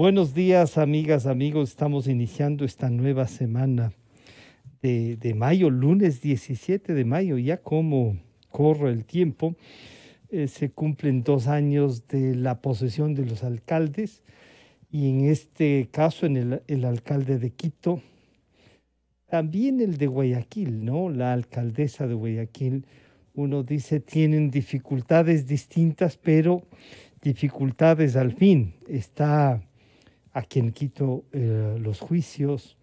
Buenos días, amigas, amigos. Estamos iniciando esta nueva semana de mayo, lunes 17 de mayo. Ya como corre el tiempo, se cumplen 2 años de la posesión de los alcaldes y en este caso el alcalde de Quito, también el de Guayaquil, ¿no? La alcaldesa de Guayaquil, uno dice, tienen dificultades distintas, pero dificultades al fin. Está aquí en Quito los juicios,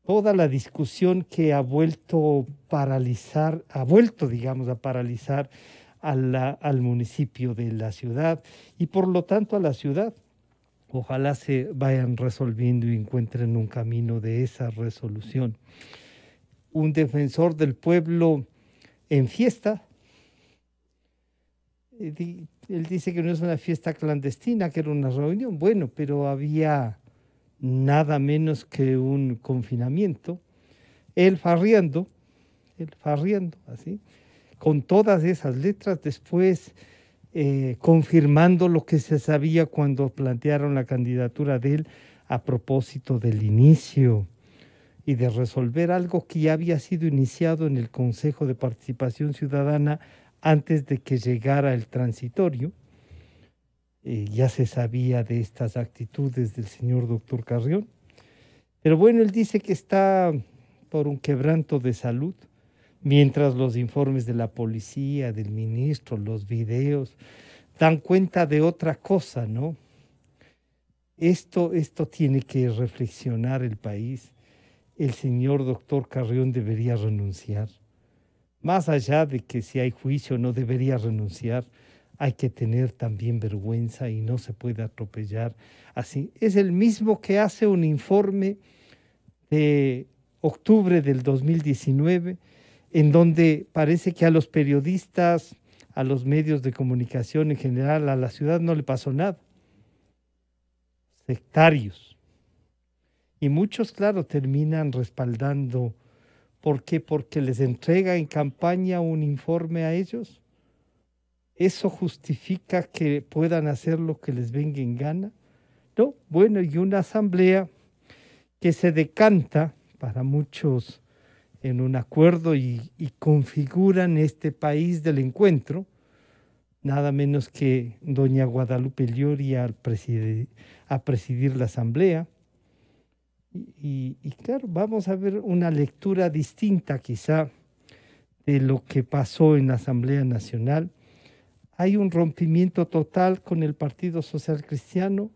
toda la discusión que ha vuelto paralizar, ha vuelto, digamos, a paralizar al municipio de la ciudad y por lo tanto a la ciudad. Ojalá se vayan resolviendo y encuentren un camino de esa resolución. Un defensor del pueblo en fiesta, él dice que no es una fiesta clandestina, que era una reunión, bueno, pero había nada menos que un confinamiento, él farriendo, así, con todas esas letras, después confirmando lo que se sabía cuando plantearon la candidatura de él a propósito del inicio y de resolver algo que ya había sido iniciado en el Consejo de Participación Ciudadana antes de que llegara el transitorio. Ya se sabía de estas actitudes del señor doctor Carrión. Pero bueno, él dice que está por un quebranto de salud, mientras los informes de la policía, del ministro, los videos, dan cuenta de otra cosa, ¿no? Esto tiene que reflexionar el país. El señor doctor Carrión debería renunciar. Más allá de que si hay juicio no debería renunciar, hay que tener también vergüenza y no se puede atropellar así. Es el mismo que hace un informe de octubre del 2019, en donde parece que a los periodistas, a los medios de comunicación en general, a la ciudad no le pasó nada. Sectarios. Y muchos, claro, terminan respaldando. ¿Por qué? Porque les entrega en campaña un informe a ellos. ¿Eso justifica que puedan hacer lo que les venga en gana? No, bueno, y una asamblea que se decanta para muchos en un acuerdo y configuran este país del encuentro, nada menos que doña Guadalupe Llori a presidir la asamblea. Y claro, vamos a ver una lectura distinta quizá de lo que pasó en la Asamblea Nacional. Hay un rompimiento total con el Partido Social Cristiano.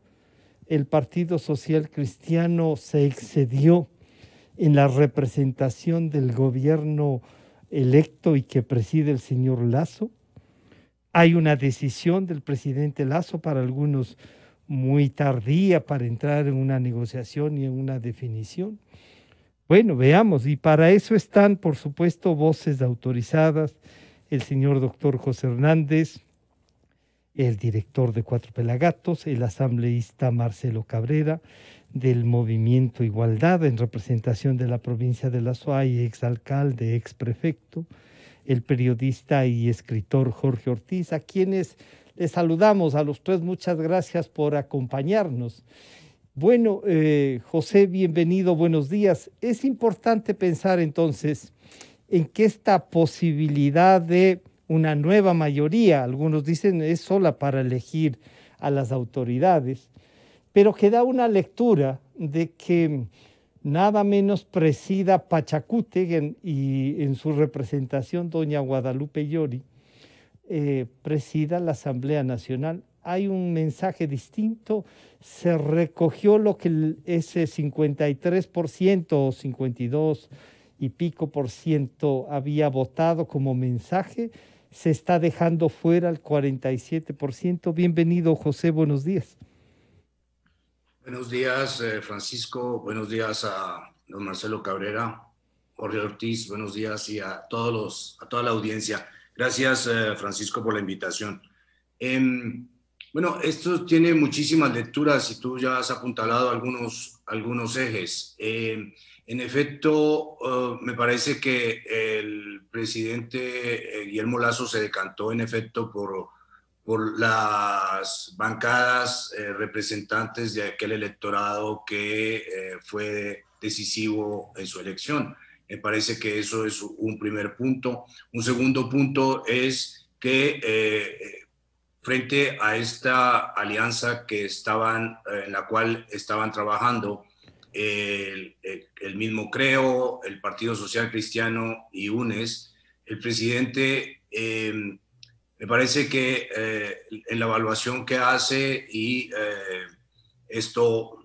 El Partido Social Cristiano se excedió en la representación del gobierno electo y que preside el señor Lazo. Hay una decisión del presidente Lazo, para algunos muy tardía, para entrar en una negociación y en una definición. Bueno, veamos, y para eso están, por supuesto, voces autorizadas, el señor doctor José Hernández, el director de Cuatro Pelagatos, el asambleísta Marcelo Cabrera, del Movimiento Igualdad, en representación de la provincia de La Suay, exalcalde, exprefecto, el periodista y escritor Jorge Ortiz, a quienes les saludamos a los tres. Muchas gracias por acompañarnos. Bueno, José, bienvenido, buenos días. Es importante pensar entonces en que esta posibilidad de una nueva mayoría, algunos dicen es sola para elegir a las autoridades, pero que da una lectura de que nada menos presida Pachacútec y en su representación doña Guadalupe Llori, presida la Asamblea Nacional. Hay un mensaje distinto, se recogió lo que ese 53% o 52 y pico por ciento había votado como mensaje, se está dejando fuera el 47%. Bienvenido, José, buenos días. Buenos días, Francisco. Buenos días a don Marcelo Cabrera, Jorge Ortiz. Buenos días y a toda la audiencia. Gracias, Francisco, por la invitación. Em, bueno, esto tiene muchísimas lecturas y tú ya has apuntalado algunos ejes. En efecto, me parece que el presidente Guillermo Lasso se decantó en efecto por las bancadas representantes de aquel electorado que fue decisivo en su elección. Me parece que eso es un primer punto. Un segundo punto es que frente a esta alianza en la cual estaban trabajando el mismo Creo, el Partido Social Cristiano y UNES, el presidente me parece que en la evaluación que hace y esto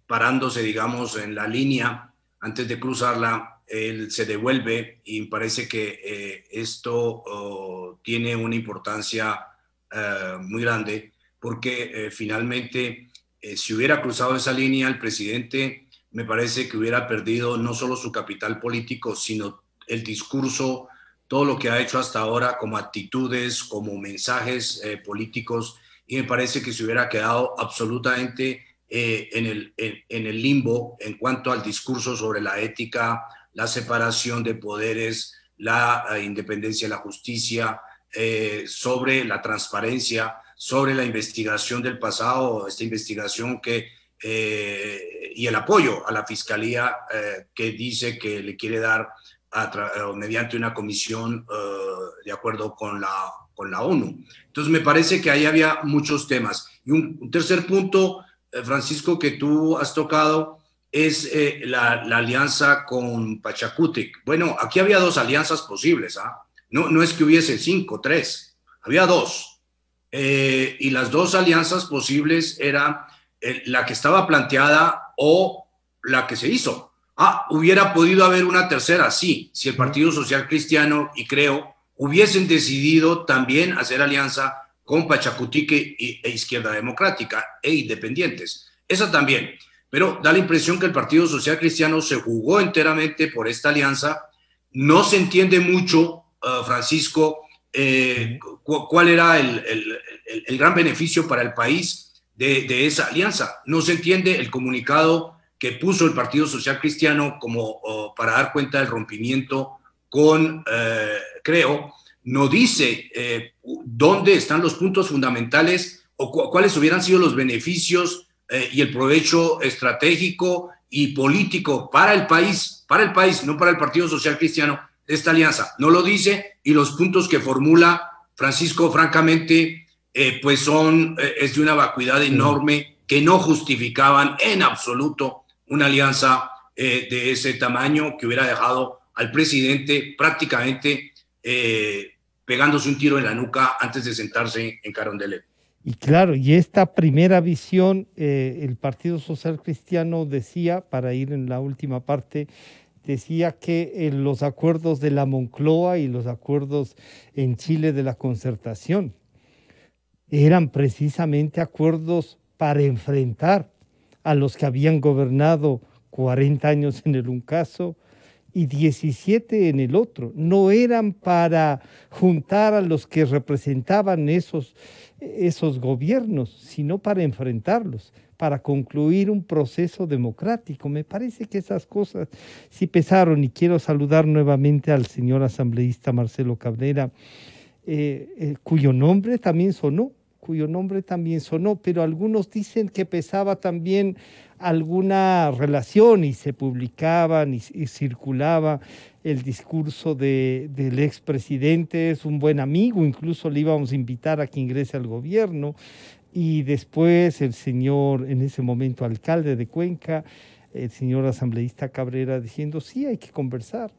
parándose, digamos, en la línea antes de cruzarla, él se devuelve y me parece que esto tiene una importancia muy grande porque finalmente si hubiera cruzado esa línea el presidente me parece que hubiera perdido no solo su capital político sino el discurso, todo lo que ha hecho hasta ahora como actitudes, como mensajes políticos y me parece que se hubiera quedado absolutamente en el limbo en cuanto al discurso sobre la ética, la separación de poderes, la independencia de la justicia, sobre la transparencia, sobre la investigación del pasado, esta investigación y el apoyo a la fiscalía que dice que le quiere dar mediante una comisión de acuerdo con la ONU. Entonces me parece que ahí había muchos temas. Y un tercer punto, Francisco, que tú has tocado es la alianza con Pachacutic. Bueno, aquí había dos alianzas posibles, ¿ah? No es que hubiese 5, 3, había dos. Y las dos alianzas posibles eran la que estaba planteada o la que se hizo. Hubiera podido haber una tercera, sí, si el Partido Social Cristiano y Creo hubiesen decidido también hacer alianza con Pachacutique e Izquierda Democrática e independientes. Esa también. Pero da la impresión que el Partido Social Cristiano se jugó enteramente por esta alianza. No se entiende mucho, Francisco, cuál era el gran beneficio para el país de esa alianza. No se entiende el comunicado que puso el Partido Social Cristiano como para dar cuenta del rompimiento con Creo. No dice dónde están los puntos fundamentales o cuáles hubieran sido los beneficios y el provecho estratégico y político para el país, no para el Partido Social Cristiano, de esta alianza. No lo dice y los puntos que formula Francisco, francamente, pues es de una vacuidad enorme que no justificaban en absoluto una alianza de ese tamaño que hubiera dejado al presidente prácticamente pegándose un tiro en la nuca antes de sentarse en Carondelet. Y claro, y esta primera visión, el Partido Social Cristiano decía, para ir en la última parte, decía que los acuerdos de la Moncloa y los acuerdos en Chile de la concertación eran precisamente acuerdos para enfrentar a los que habían gobernado 40 años en el un caso y 17 en el otro. No eran para juntar a los que representaban esos gobiernos, sino para enfrentarlos, para concluir un proceso democrático. Me parece que esas cosas sí pesaron y quiero saludar nuevamente al señor asambleísta Marcelo Cabrera, cuyo nombre también sonó, pero algunos dicen que pesaba también alguna relación y se publicaban y circulaba el discurso del expresidente, es un buen amigo, incluso le íbamos a invitar a que ingrese al gobierno, y después el señor, en ese momento alcalde de Cuenca, el señor asambleísta Cabrera, diciendo sí, hay que conversar.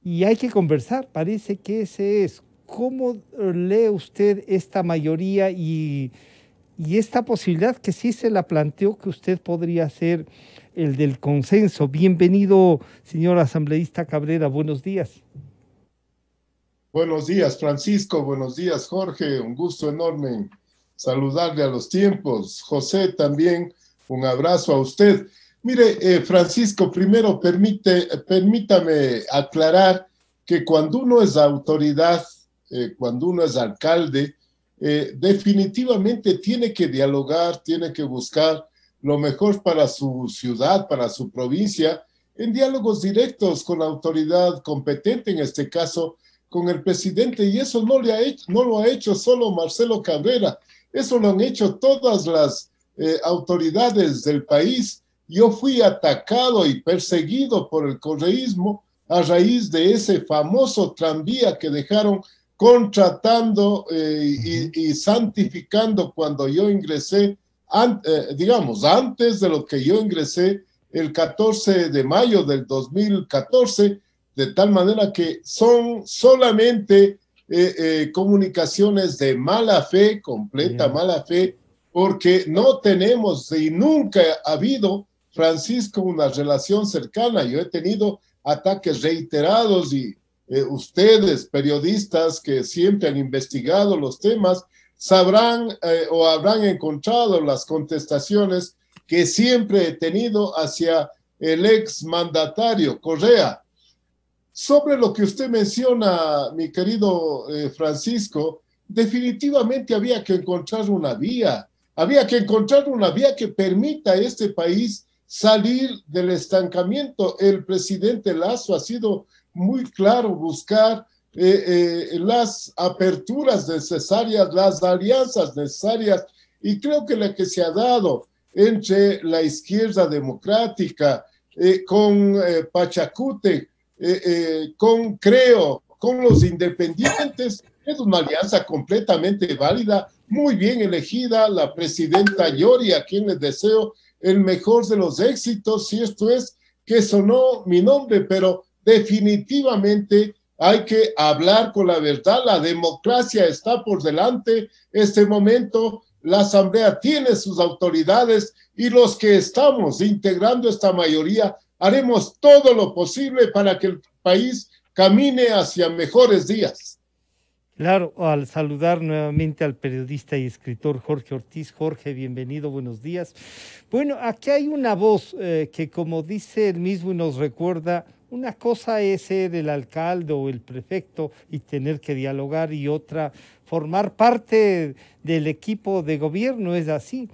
Y hay que conversar, parece que ese es. ¿Cómo lee usted esta mayoría y esta posibilidad que sí se la planteó que usted podría ser el del consenso? Bienvenido, señor asambleísta Cabrera, buenos días. Buenos días, Francisco, buenos días, Jorge, un gusto enorme saludarle a los tiempos. José, también un abrazo a usted. Mire, Francisco, primero permítame aclarar que cuando uno es autoridad, cuando uno es alcalde, definitivamente tiene que dialogar, tiene que buscar lo mejor para su ciudad, para su provincia, en diálogos directos con la autoridad competente, en este caso con el presidente, y eso no lo ha hecho solo Marcelo Cabrera, eso lo han hecho todas las autoridades del país. Yo fui atacado y perseguido por el correísmo a raíz de ese famoso tranvía que dejaron contratando y santificando cuando yo ingresé, digamos, antes de lo que yo ingresé el 14 de mayo del 2014, de tal manera que son solamente comunicaciones de mala fe, completa mala fe, porque no tenemos y nunca ha habido, Francisco, una relación cercana. Yo he tenido ataques reiterados y ustedes, periodistas que siempre han investigado los temas, sabrán o habrán encontrado las contestaciones que siempre he tenido hacia el ex mandatario Correa. Sobre lo que usted menciona, mi querido Francisco, definitivamente había que encontrar una vía. Había que encontrar una vía que permita a este país salir del estancamiento. El presidente Lasso ha sido muy claro, buscar las aperturas necesarias, las alianzas necesarias, y creo que la que se ha dado entre la izquierda democrática, con Pachacútec, con Creo, con los independientes, es una alianza completamente válida, muy bien elegida, la presidenta Yori, a quien les deseo el mejor de los éxitos, si esto es que sonó mi nombre, pero definitivamente hay que hablar con la verdad. La democracia está por delante. Este momento, la Asamblea tiene sus autoridades y los que estamos integrando esta mayoría haremos todo lo posible para que el país camine hacia mejores días. Claro, al saludar nuevamente al periodista y escritor Jorge Ortiz. Jorge, bienvenido, buenos días. Bueno, aquí hay una voz que, como dice él mismo y nos recuerda, una cosa es ser el alcalde o el prefecto y tener que dialogar, y otra, formar parte del equipo de gobierno, es así.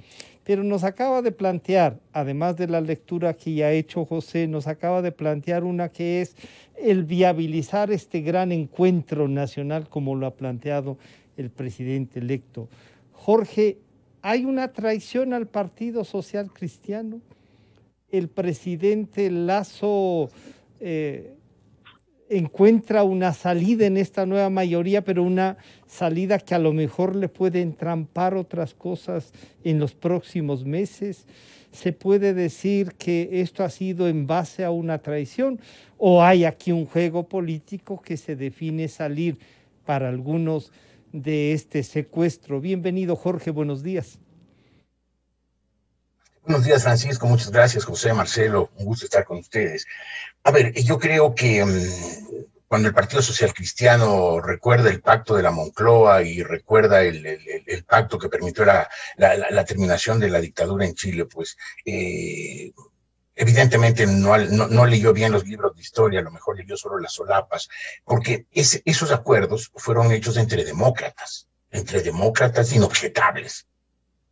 Pero nos acaba de plantear, además de la lectura que ya ha hecho José, nos acaba de plantear una que es el viabilizar este gran encuentro nacional como lo ha planteado el presidente electo. Jorge, ¿hay una traición al Partido Social Cristiano? ¿El presidente Lasso encuentra una salida en esta nueva mayoría, pero una salida que a lo mejor le puede entrampar otras cosas en los próximos meses? ¿Se puede decir que esto ha sido en base a una traición, o hay aquí un juego político que se define salir para algunos de este secuestro? Bienvenido, Jorge, buenos días. Buenos días, Francisco, muchas gracias, José, Marcelo, un gusto estar con ustedes. A ver, yo creo que cuando el Partido Social Cristiano recuerda el pacto de la Moncloa y recuerda el pacto que permitió la terminación de la dictadura en Chile, pues evidentemente no leyó bien los libros de historia, a lo mejor leyó solo las solapas, porque esos acuerdos fueron hechos entre demócratas inobjetables,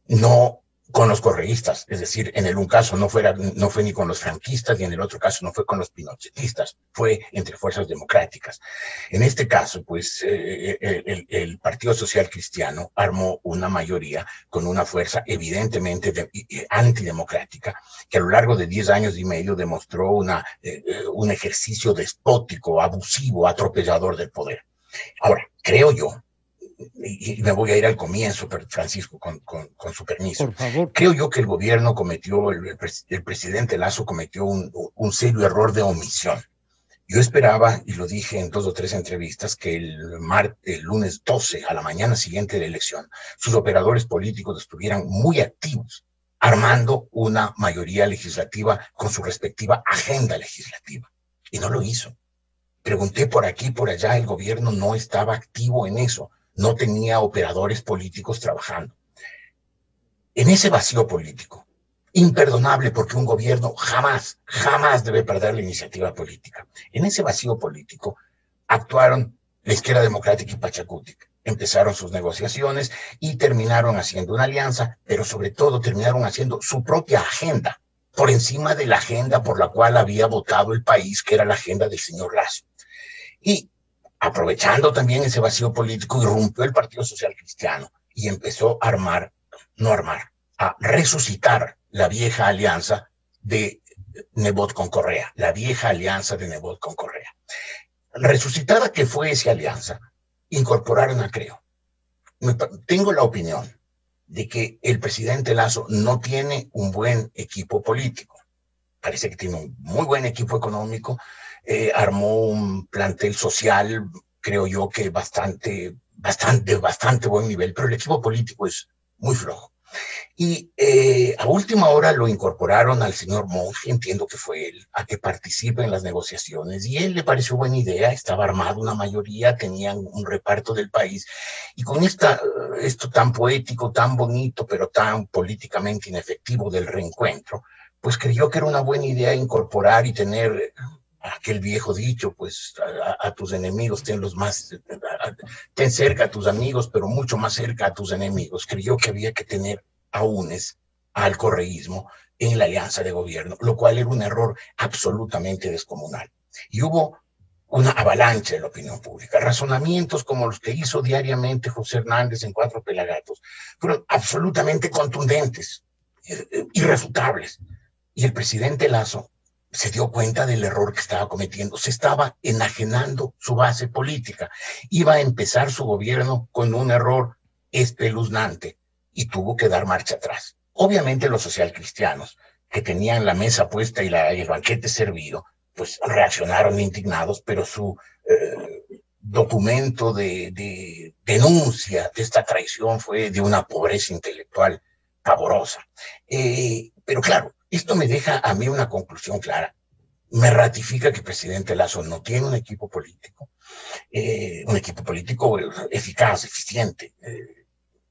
no con los correístas. Es decir, en un caso no fue ni con los franquistas y en el otro caso no fue con los pinochetistas, fue entre fuerzas democráticas. En este caso, pues el Partido Social Cristiano armó una mayoría con una fuerza evidentemente antidemocrática, que a lo largo de 10 años y medio demostró un ejercicio despótico, abusivo, atropellador del poder. Ahora, creo yo, y me voy a ir al comienzo, Francisco, con su permiso. Por favor. Creo yo que el gobierno cometió, el presidente Lasso cometió un serio error de omisión. Yo esperaba, y lo dije en 2 o 3 entrevistas, que el lunes 12, a la mañana siguiente de la elección, sus operadores políticos estuvieran muy activos, armando una mayoría legislativa con su respectiva agenda legislativa. Y no lo hizo. Pregunté por aquí, por allá, el gobierno no estaba activo en eso. No tenía operadores políticos trabajando. En ese vacío político, imperdonable, porque un gobierno jamás debe perder la iniciativa política. En ese vacío político actuaron la izquierda democrática y Pachacútec. Empezaron sus negociaciones y terminaron haciendo una alianza, pero sobre todo terminaron haciendo su propia agenda, por encima de la agenda por la cual había votado el país, que era la agenda del señor Lasso. Y aprovechando también ese vacío político, irrumpió el Partido Social Cristiano y empezó a a resucitar la vieja alianza de Nebot con Correa, la vieja alianza de Nebot con Correa. Resucitada que fue esa alianza, incorporaron a Creo. Tengo la opinión de que el presidente Lasso no tiene un buen equipo político. Parece que tiene un muy buen equipo económico, armó un plantel social, creo yo que bastante buen nivel, pero el equipo político es muy flojo. Y a última hora lo incorporaron al señor Monge, entiendo que fue él, a que participe en las negociaciones, y él le pareció buena idea, estaba armado una mayoría, tenían un reparto del país, y con esto tan poético, tan bonito, pero tan políticamente inefectivo del reencuentro, pues creyó que era una buena idea incorporar y tener aquel viejo dicho, pues a tus enemigos ten cerca a tus amigos, pero mucho más cerca a tus enemigos. Creyó que había que tener a UNES, al correísmo, en la alianza de gobierno, lo cual era un error absolutamente descomunal. Y hubo una avalancha en la opinión pública. Razonamientos como los que hizo diariamente José Hernández en Cuatro Pelagatos fueron absolutamente contundentes, irrefutables. Y el presidente Lasso se dio cuenta del error que estaba cometiendo, se estaba enajenando su base política, iba a empezar su gobierno con un error espeluznante y tuvo que dar marcha atrás. Obviamente los socialcristianos, que tenían la mesa puesta y el banquete servido, pues reaccionaron indignados, pero su documento de denuncia de esta traición fue de una pobreza intelectual pavorosa. Pero claro, esto me deja a mí una conclusión clara. Me ratifica que el presidente Lasso no tiene un equipo político eficaz, eficiente,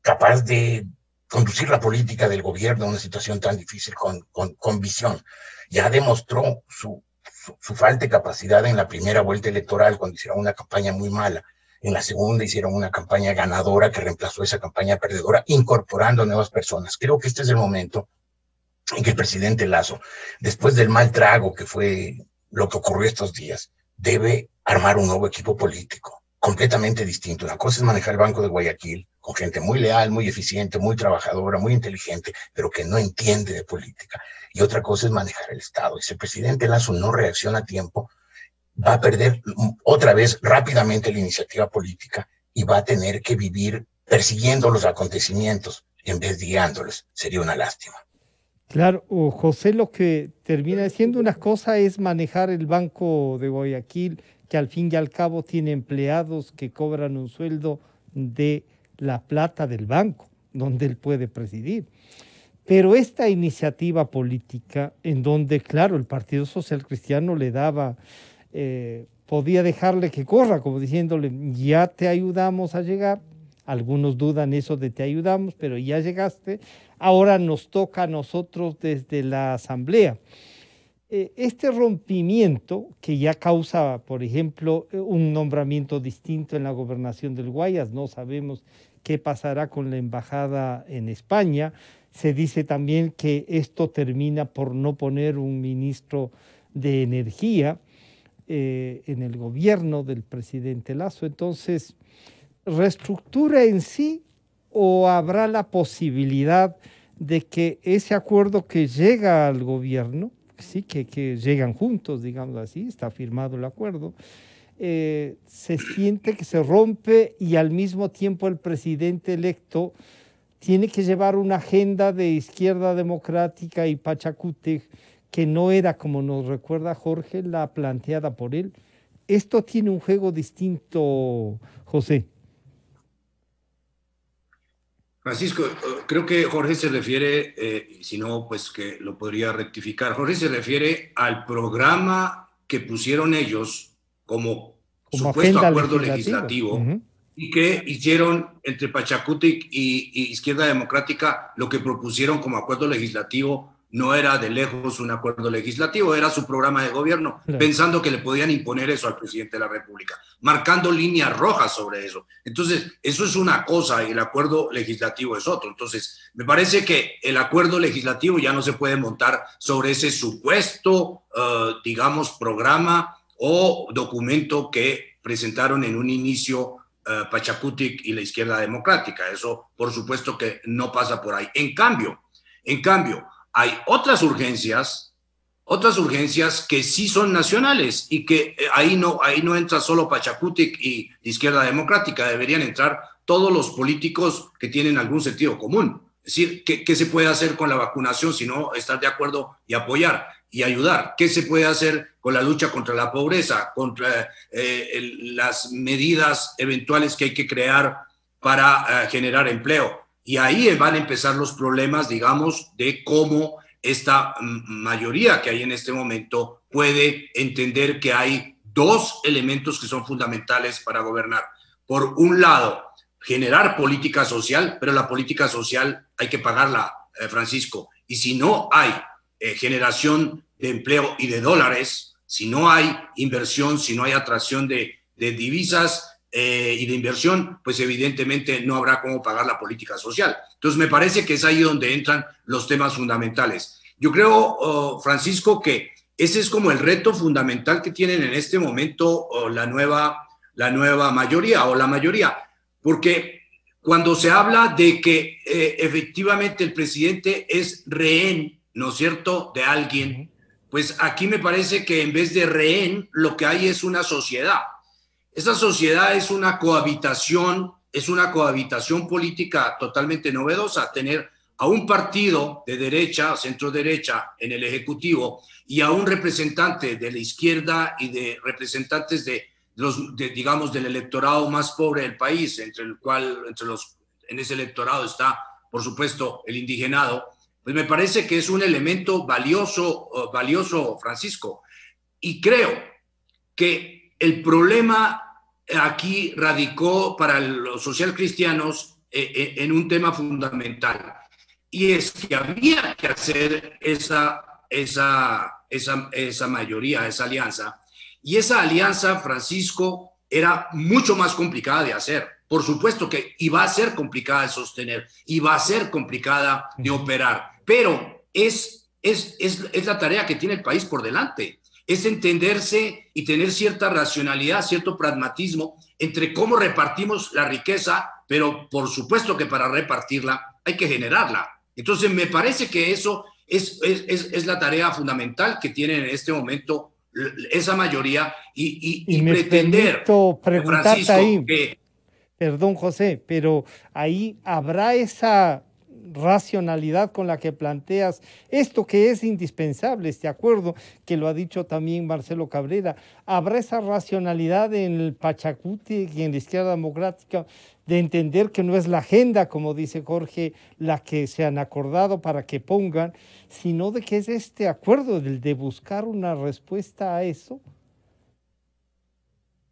capaz de conducir la política del gobierno a una situación tan difícil con visión. Ya demostró su falta de capacidad en la primera vuelta electoral, cuando hicieron una campaña muy mala. En la segunda hicieron una campaña ganadora que reemplazó esa campaña perdedora, incorporando nuevas personas. Creo que este es el momento en que el presidente Lasso, después del mal trago que fue lo que ocurrió estos días, debe armar un nuevo equipo político, completamente distinto. Una cosa es manejar el Banco de Guayaquil con gente muy leal, muy eficiente, muy trabajadora, muy inteligente, pero que no entiende de política. Y otra cosa es manejar el Estado. Y si el presidente Lasso no reacciona a tiempo, va a perder otra vez rápidamente la iniciativa política y va a tener que vivir persiguiendo los acontecimientos en vez de guiándolos. Sería una lástima. Claro, José lo que termina siendo una cosa es manejar el Banco de Guayaquil, que al fin y al cabo tiene empleados que cobran un sueldo de la plata del banco, donde él puede presidir. Pero esta iniciativa política, en donde, claro, el Partido Social Cristiano le daba, podía dejarle que corra, como diciéndole, ya te ayudamos a llegar. Algunos dudan eso de te ayudamos, pero ya llegaste. Ahora nos toca a nosotros desde la Asamblea. Este rompimiento que ya causa, por ejemplo, un nombramiento distinto en la gobernación del Guayas, no sabemos qué pasará con la embajada en España. Se dice también que esto termina por no poner un ministro de Energía en el gobierno del presidente Lasso. Entonces, ¿reestructura en sí o habrá la posibilidad de que ese acuerdo que llega al gobierno, sí, que llegan juntos, digamos así, está firmado el acuerdo, se siente que se rompe y al mismo tiempo el presidente electo tiene que llevar una agenda de izquierda democrática y Pachacútec que no era, como nos recuerda Jorge, la planteada por él? Esto tiene un juego distinto, José. Francisco, creo que Jorge se refiere, si no, pues que lo podría rectificar. Jorge se refiere al programa que pusieron ellos como supuesto acuerdo legislativo y que hicieron entre Pachacútec y Izquierda Democrática. Lo que propusieron como acuerdo legislativo no era de lejos un acuerdo legislativo, era su programa de gobierno, pensando que le podían imponer eso al presidente de la República, marcando líneas rojas sobre eso. Entonces, eso es una cosa y el acuerdo legislativo es otro. Entonces, me parece que el acuerdo legislativo ya no se puede montar sobre ese supuesto, digamos, programa o documento que presentaron en un inicio Pachacutic y la izquierda democrática. Eso, por supuesto, que no pasa por ahí. En cambio, hay otras urgencias que sí son nacionales y que ahí no entra solo Pachacutic y izquierda democrática, deberían entrar todos los políticos que tienen algún sentido común. Es decir, ¿qué se puede hacer con la vacunación si no estar de acuerdo y apoyar y ayudar? ¿Qué se puede hacer con la lucha contra la pobreza, contra las medidas eventuales que hay que crear para generar empleo? Y ahí van a empezar los problemas, digamos, de cómo esta mayoría que hay en este momento puede entender que hay dos elementos que son fundamentales para gobernar. Por un lado, generar política social, pero la política social hay que pagarla, Francisco. Y si no hay generación de empleo y de dólares, si no hay inversión, si no hay atracción de divisas y de inversión, pues evidentemente no habrá cómo pagar la política social. Entonces me parece que es ahí donde entran los temas fundamentales. Yo creo, Francisco, que ese es como el reto fundamental que tienen en este momento la nueva mayoría o la mayoría. Porque cuando se habla de que efectivamente el presidente es rehén, ¿no es cierto?, de alguien, pues aquí me parece que en vez de rehén, lo que hay es una sociedad. Esa sociedad es una cohabitación política totalmente novedosa, tener a un partido de derecha, centro derecha, en el Ejecutivo y a un representante de la izquierda y de representantes digamos, del electorado más pobre del país, en ese electorado está, por supuesto, el indigenado, pues me parece que es un elemento valioso, Francisco. Y creo que el problema aquí radicó para los socialcristianos en un tema fundamental, y es que había que hacer esa mayoría, esa alianza. Y esa alianza, Francisco, era mucho más complicada de hacer. Por supuesto que iba a ser complicada de sostener, iba a ser complicada de operar, pero es la tarea que tiene el país por delante. Es entenderse y tener cierta racionalidad, cierto pragmatismo entre cómo repartimos la riqueza, pero por supuesto que para repartirla hay que generarla. Entonces me parece que eso es la tarea fundamental que tiene en este momento esa mayoría y me pretender, preguntarte Francisco, ahí, que... Perdón, José, pero ahí habrá esa racionalidad con la que planteas esto que es indispensable, este acuerdo que lo ha dicho también Marcelo Cabrera. ¿Habrá esa racionalidad en el Pachacuti y en la izquierda democrática de entender que no es la agenda, como dice Jorge, la que se han acordado para que pongan, sino de que es este acuerdo de buscar una respuesta a eso?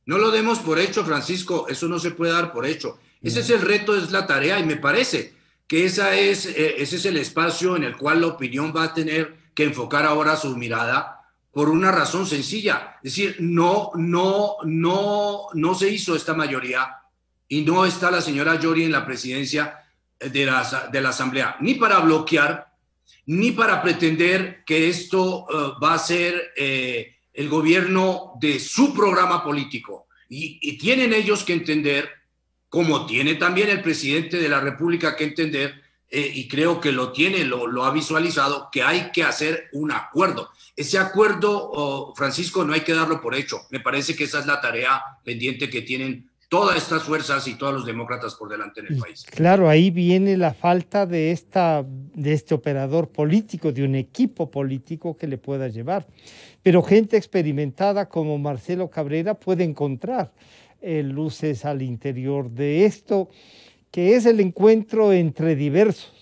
No lo demos por hecho, Francisco, eso no se puede dar por hecho. Ese es el reto, es la tarea, y me parece que ese es el espacio en el cual la opinión va a tener que enfocar ahora su mirada por una razón sencilla. Es decir, no se hizo esta mayoría y no está la señora Yori en la presidencia de la Asamblea, ni para bloquear, ni para pretender que esto va a ser... el gobierno de su programa político. Y tienen ellos que entender, como tiene también el presidente de la República que entender, y creo que lo ha visualizado, que hay que hacer un acuerdo. Ese acuerdo, Francisco, no hay que darlo por hecho. Me parece que esa es la tarea pendiente que tienen todas estas fuerzas y todos los demócratas por delante en el país. Claro, ahí viene la falta de este operador político, de un equipo político que le pueda llevar. Pero gente experimentada como Marcelo Cabrera puede encontrar luces al interior de esto, que es el encuentro entre diversos,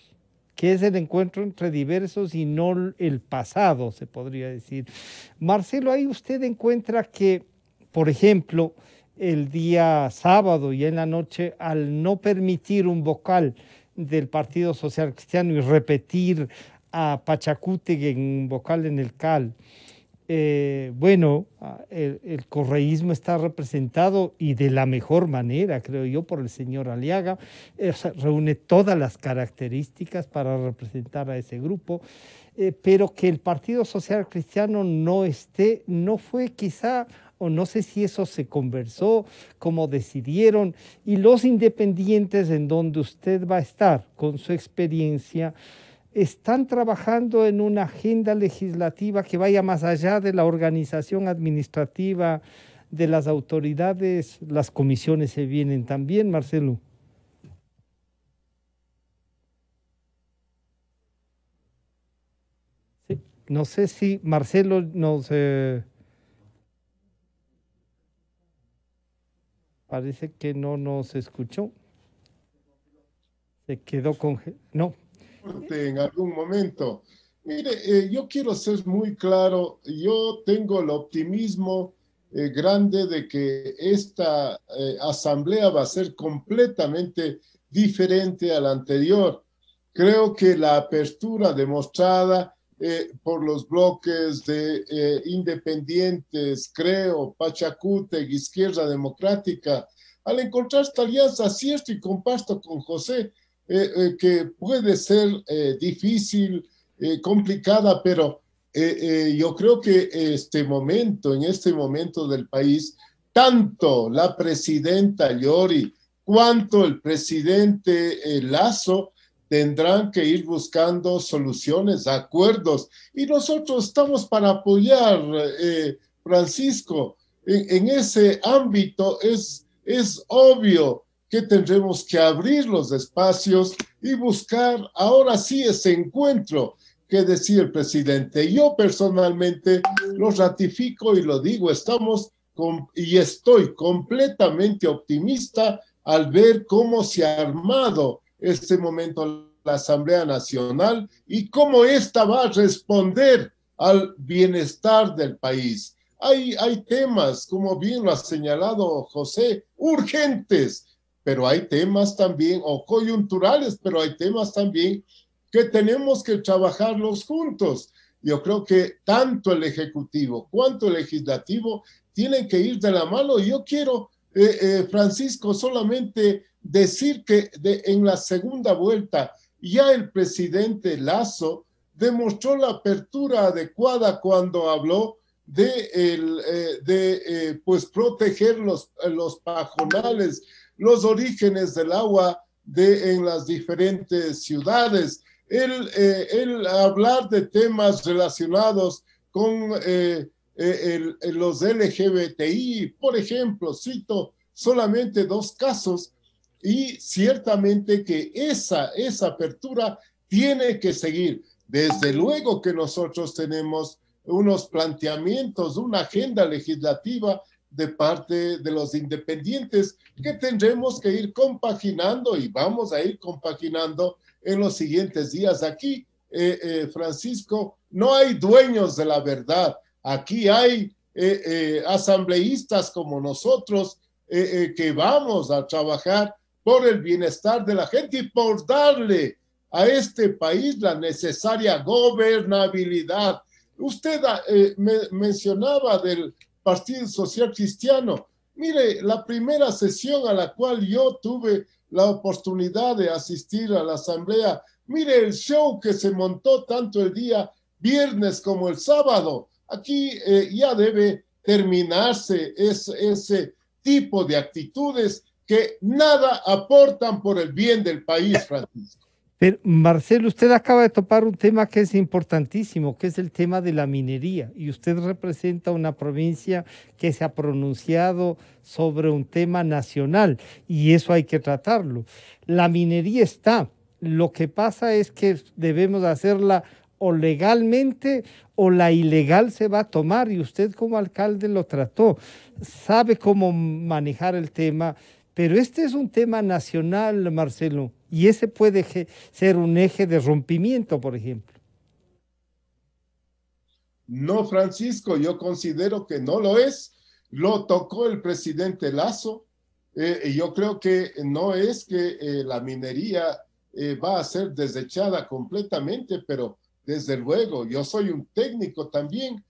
y no el pasado, se podría decir. Marcelo, ahí usted encuentra que, por ejemplo, el día sábado y en la noche, al no permitir un vocal del Partido Social Cristiano y repetir a Pachacuti en vocal en el CAL, el correísmo está representado y de la mejor manera, creo yo, por el señor Aliaga. Reúne todas las características para representar a ese grupo, pero que el Partido Social Cristiano no fue quizá o no sé si eso se conversó, cómo decidieron, y los independientes en donde usted va a estar con su experiencia, están trabajando en una agenda legislativa que vaya más allá de la organización administrativa de las autoridades. Las comisiones se vienen también, Marcelo. Sí, no sé si Marcelo nos parece que no nos escuchó. Se quedó con... No. En algún momento. Mire, yo quiero ser muy claro, yo tengo el optimismo grande de que esta asamblea va a ser completamente diferente a la anterior. Creo que la apertura demostrada por los bloques de independientes, creo, Pachacútec, Izquierda Democrática, al encontrar esta alianza, cierto, y comparto con José, que puede ser difícil, complicada, pero yo creo que en este momento del país, tanto la presidenta Llori cuanto el presidente Lasso tendrán que ir buscando soluciones, acuerdos, y nosotros estamos para apoyar, Francisco, en ese ámbito. Es obvio que tendremos que abrir los espacios y buscar ahora sí ese encuentro que decía el presidente. Yo personalmente lo ratifico y lo digo, y estoy completamente optimista al ver cómo se ha armado este momento la Asamblea Nacional y cómo ésta va a responder al bienestar del país. Hay temas, como bien lo ha señalado José, urgentes, pero hay temas también, o coyunturales, pero hay temas también que tenemos que trabajarlos juntos. Yo creo que tanto el Ejecutivo cuanto el Legislativo tienen que ir de la mano. Yo quiero, Francisco, solamente decir que en la segunda vuelta ya el presidente Lasso demostró la apertura adecuada cuando habló de pues proteger los pajonales, los orígenes del agua en las diferentes ciudades. El hablar de temas relacionados con los LGBTI, por ejemplo, cito solamente 2 casos, y ciertamente que esa apertura tiene que seguir. Desde luego que nosotros tenemos unos planteamientos, una agenda legislativa de parte de los independientes que tendremos que ir compaginando y vamos a ir compaginando en los siguientes días. Aquí, Francisco, no hay dueños de la verdad. Aquí hay asambleístas como nosotros que vamos a trabajar por el bienestar de la gente y por darle a país la necesaria gobernabilidad. Usted mencionaba del Partido Social Cristiano. Mire, la primera sesión a la cual yo tuve la oportunidad de asistir a la asamblea, mire el show que se montó tanto el día viernes como el sábado. Aquí ya debe terminarse ese tipo de actitudes que nada aportan por el bien del país, Francisco. Pero, Marcelo, usted acaba de topar un tema que es importantísimo, que es el tema de la minería, y usted representa una provincia que se ha pronunciado sobre un tema nacional, y eso hay que tratarlo. La minería está, lo que pasa es que debemos hacerla o legalmente o la ilegal se va a tomar, y usted como alcalde lo trató, sabe cómo manejar el tema, pero este es un tema nacional, Marcelo, y ese puede ser un eje de rompimiento, por ejemplo. No, Francisco, yo considero que no lo es. Lo tocó el presidente Lasso. Yo creo que no es que la minería va a ser desechada completamente, pero desde luego, yo soy un técnico también,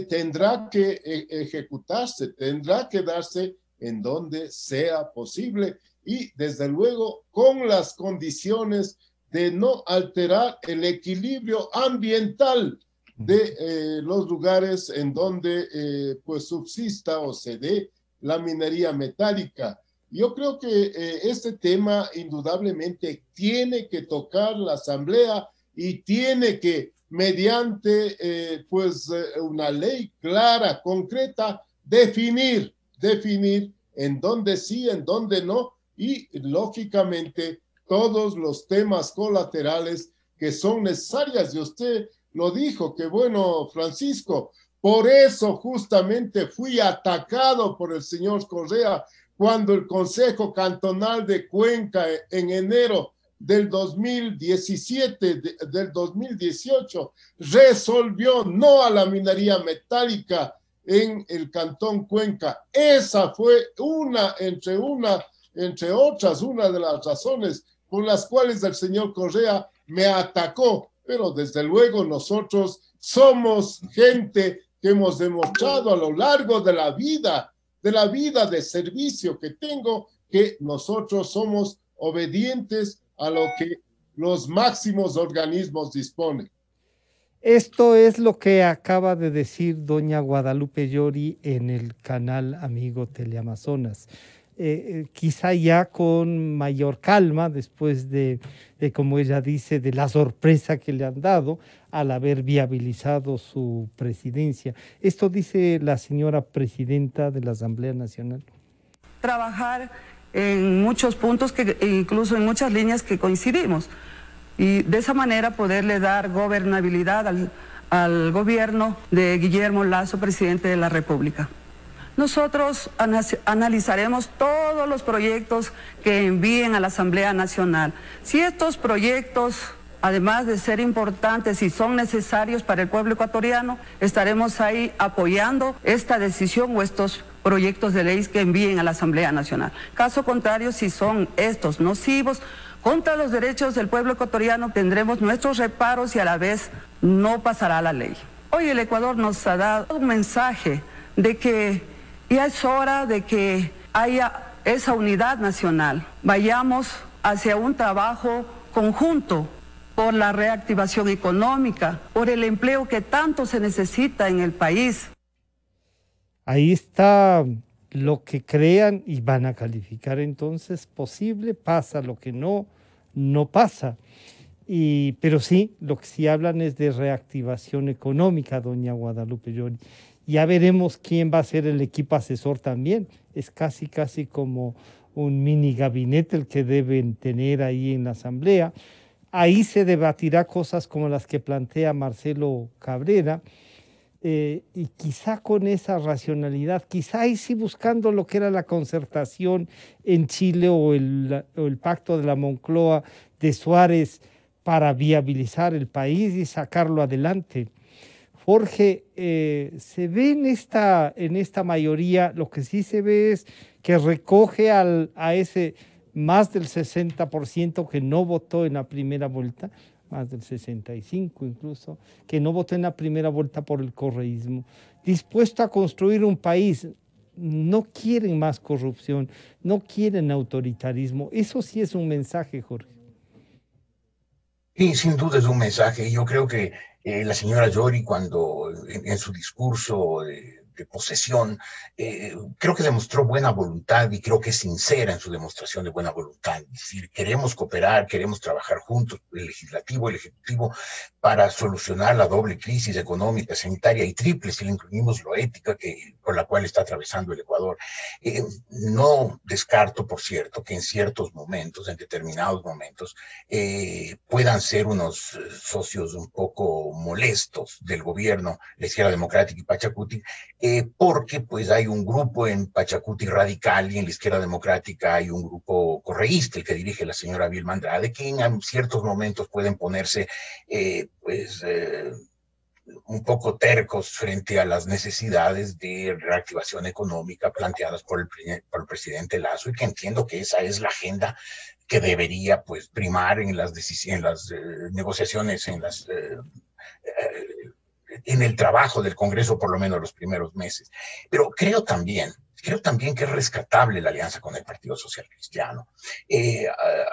tendrá que ejecutarse, tendrá que darse en donde sea posible y desde luego con las condiciones de no alterar el equilibrio ambiental de los lugares en donde pues subsista o se dé la minería metálica. Yo creo que este tema indudablemente tiene que tocar la Asamblea y tiene que, mediante una ley clara, concreta, definir en dónde sí, en dónde no, y lógicamente todos los temas colaterales que son necesarias. Y usted lo dijo, que bueno, Francisco, por eso justamente fui atacado por el señor Correa cuando el Consejo Cantonal de Cuenca en enero del 2017, del 2018, resolvió no a la minería metálica en el Cantón Cuenca. Esa fue entre otras, una de las razones por las cuales el señor Correa me atacó. Pero desde luego nosotros somos gente que hemos demostrado a lo largo de la vida de servicio que tengo, que nosotros somos obedientes a lo que los máximos organismos disponen. Esto es lo que acaba de decir doña Guadalupe Llori en el canal Amigo Teleamazonas. Quizá ya con mayor calma, después de, como ella dice, de la sorpresa que le han dado al haber viabilizado su presidencia. Esto dice la señora presidenta de la Asamblea Nacional. Trabajar en muchos puntos, incluso en muchas líneas que coincidimos, y de esa manera poderle dar gobernabilidad al gobierno de Guillermo Lasso, presidente de la República. Nosotros analizaremos todos los proyectos que envíen a la Asamblea Nacional. Si estos proyectos, además de ser importantes y son necesarios para el pueblo ecuatoriano, estaremos ahí apoyando esta decisión o estos proyectos de ley que envíen a la Asamblea Nacional. Caso contrario, si son estos nocivos contra los derechos del pueblo ecuatoriano, tendremos nuestros reparos y a la vez no pasará la ley. Hoy el Ecuador nos ha dado un mensaje de que ya es hora de que haya esa unidad nacional. Vayamos hacia un trabajo conjunto por la reactivación económica, por el empleo que tanto se necesita en el país. Ahí está lo que crean y van a calificar entonces posible, pasa lo que no pasa. Pero sí, lo que sí hablan es de reactivación económica, doña Guadalupe Llori. Ya veremos quién va a ser el equipo asesor también. Es casi como un mini gabinete el que deben tener ahí en la Asamblea. Ahí se debatirá cosas como las que plantea Marcelo Cabrera, y quizá con esa racionalidad, quizá ahí sí buscando lo que era la concertación en Chile o el pacto de la Moncloa de Suárez para viabilizar el país y sacarlo adelante. Jorge, se ve en esta mayoría, lo que sí se ve es que recoge a ese más del 60% que no votó en la primera vuelta, más del 65% incluso, que no votó en la primera vuelta por el correísmo, dispuesto a construir un país. No quieren más corrupción, no quieren autoritarismo. Eso sí es un mensaje, Jorge. Sí, sin duda es un mensaje. Yo creo que la señora Llori, cuando en su discurso de posesión, creo que demostró buena voluntad y creo que es sincera en su demostración de buena voluntad. Es decir, queremos cooperar, queremos trabajar juntos, el legislativo, el ejecutivo, para solucionar la doble crisis económica, sanitaria y triple, si le incluimos lo ética por la cual está atravesando el Ecuador. No descarto, por cierto, que en ciertos momentos, en determinados momentos, puedan ser unos socios un poco molestos del gobierno, la izquierda democrática y Pachacuti, porque pues hay un grupo en Pachacuti radical y en la izquierda democrática hay un grupo correísta, el que dirige la señora Vilma Andrade, que en ciertos momentos pueden ponerse un poco tercos frente a las necesidades de reactivación económica planteadas por el presidente Lasso, y que entiendo que esa es la agenda que debería pues primar en las negociaciones, en el trabajo del Congreso, por lo menos los primeros meses. Pero creo también que es rescatable la alianza con el Partido Social Cristiano,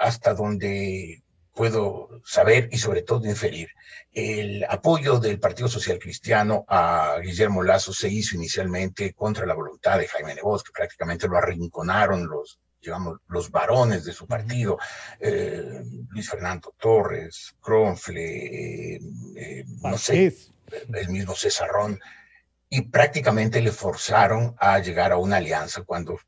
hasta donde puedo saber y sobre todo inferir. El apoyo del Partido Social Cristiano a Guillermo Lasso se hizo inicialmente contra la voluntad de Jaime Nebot, que prácticamente lo arrinconaron los varones de su partido, Luis Fernando Torres, Kronfle, no sé, el mismo Cesarrón, y prácticamente le forzaron a llegar a una alianza cuando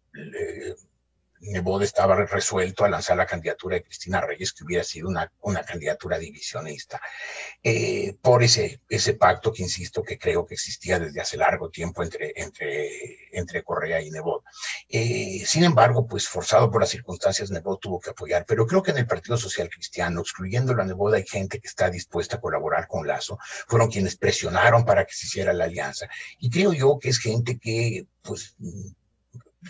Nebot estaba resuelto a lanzar la candidatura de Cristina Reyes, que hubiera sido una candidatura divisionista, por ese pacto que, insisto, que creo que existía desde hace largo tiempo entre Correa y Nebot. Sin embargo, pues forzado por las circunstancias, Nebot tuvo que apoyar, pero creo que en el Partido Social Cristiano, excluyéndolo a Nebot, hay gente que está dispuesta a colaborar con Lasso, fueron quienes presionaron para que se hiciera la alianza, y creo yo que es gente que, pues,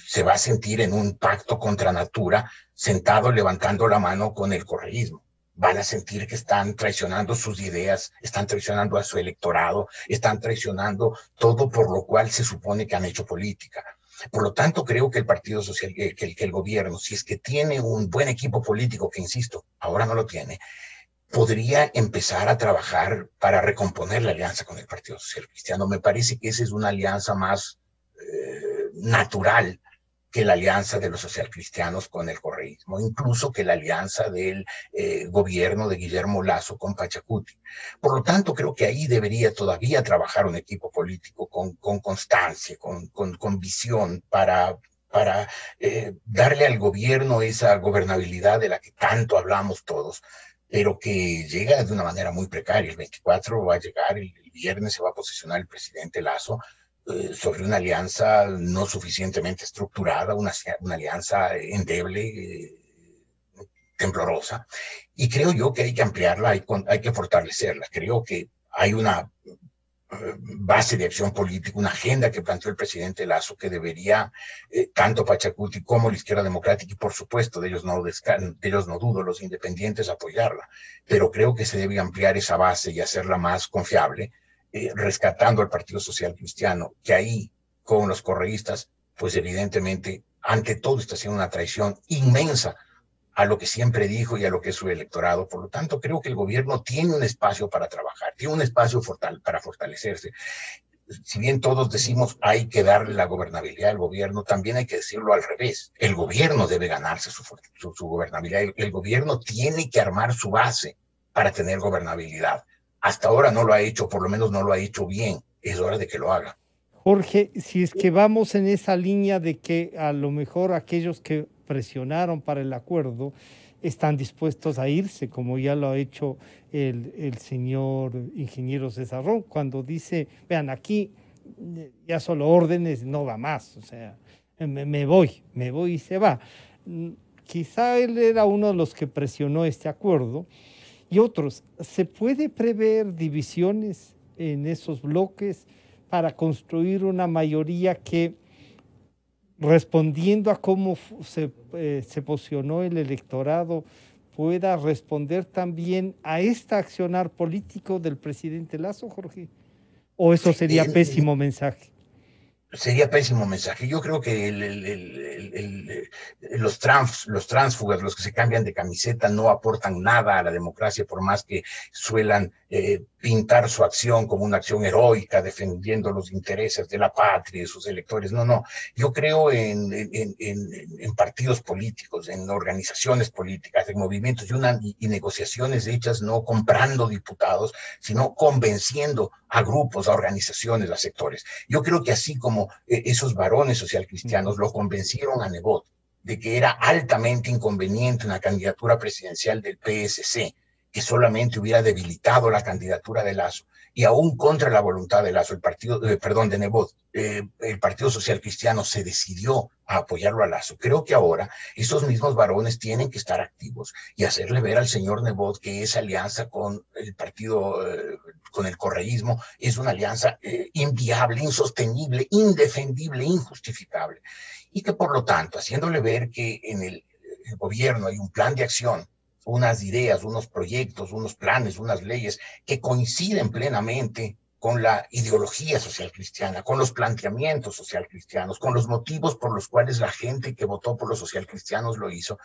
se va a sentir en un pacto contra natura, sentado levantando la mano con el correísmo. Van a sentir que están traicionando sus ideas, están traicionando a su electorado, están traicionando todo por lo cual se supone que han hecho política. Por lo tanto, creo que el Partido Social, que el gobierno, si es que tiene un buen equipo político, que insisto, ahora no lo tiene, podría empezar a trabajar para recomponer la alianza con el Partido Social Cristiano. Me parece que esa es una alianza más natural que la alianza de los socialcristianos con el correísmo, incluso que la alianza del gobierno de Guillermo Lasso con Pachacuti. Por lo tanto, creo que ahí debería todavía trabajar un equipo político con constancia, con visión para darle al gobierno esa gobernabilidad de la que tanto hablamos todos, pero que llega de una manera muy precaria. El 24 va a llegar, el viernes se va a posicionar el presidente Lasso sobre una alianza no suficientemente estructurada, una alianza endeble, temblorosa, y creo yo que hay que ampliarla, hay que fortalecerla. Creo que hay una base de acción política, una agenda que planteó el presidente Lasso que debería, tanto Pachacuti como la izquierda democrática, y por supuesto, de ellos no dudo, los independientes, apoyarla, pero creo que se debe ampliar esa base y hacerla más confiable, rescatando al Partido Social Cristiano, que ahí, con los correístas, pues evidentemente, ante todo está haciendo una traición inmensa a lo que siempre dijo y a lo que es su electorado. Por lo tanto, creo que el gobierno tiene un espacio para trabajar, tiene un espacio para fortalecerse. Si bien todos decimos hay que darle la gobernabilidad al gobierno, también hay que decirlo al revés. El gobierno debe ganarse su gobernabilidad. El gobierno tiene que armar su base para tener gobernabilidad. Hasta ahora no lo ha hecho, por lo menos no lo ha hecho bien. Es hora de que lo haga. Jorge, si es que vamos en esa línea de que a lo mejor aquellos que presionaron para el acuerdo están dispuestos a irse, como ya lo ha hecho el señor ingeniero Cesarrón, cuando dice, vean, aquí ya solo órdenes, no va más, o sea, me voy y se va. Quizá él era uno de los que presionó este acuerdo. Y otros, ¿se puede prever divisiones en esos bloques para construir una mayoría que, respondiendo a cómo se posicionó el electorado, pueda responder también a este accionar político del presidente Lasso, Jorge? ¿O eso sería pésimo mensaje? Sería pésimo mensaje. Yo creo que los tránsfugas, los que se cambian de camiseta, no aportan nada a la democracia, por más que suelan pintar su acción como una acción heroica, defendiendo los intereses de la patria y de sus electores. No. Yo creo en partidos políticos, en organizaciones políticas, en movimientos y negociaciones hechas no comprando diputados, sino convenciendo a grupos, a organizaciones, a sectores. Yo creo que así como esos varones socialcristianos lo convencieron a Nebot de que era altamente inconveniente una candidatura presidencial del PSC, que solamente hubiera debilitado la candidatura de Lasso, y aún contra la voluntad de Lasso, de Nebot, el Partido Social Cristiano se decidió a apoyarlo a Lasso. Creo que ahora esos mismos varones tienen que estar activos y hacerle ver al señor Nebot que esa alianza con el partido, con el correísmo, es una alianza inviable, insostenible, indefendible, injustificable. Y que por lo tanto, haciéndole ver que en el gobierno hay un plan de acción, unas ideas, unos proyectos, unos planes, unas leyes que coinciden plenamente con la ideología social cristiana, con los planteamientos social cristianos, con los motivos por los cuales la gente que votó por los social cristianos lo hizo,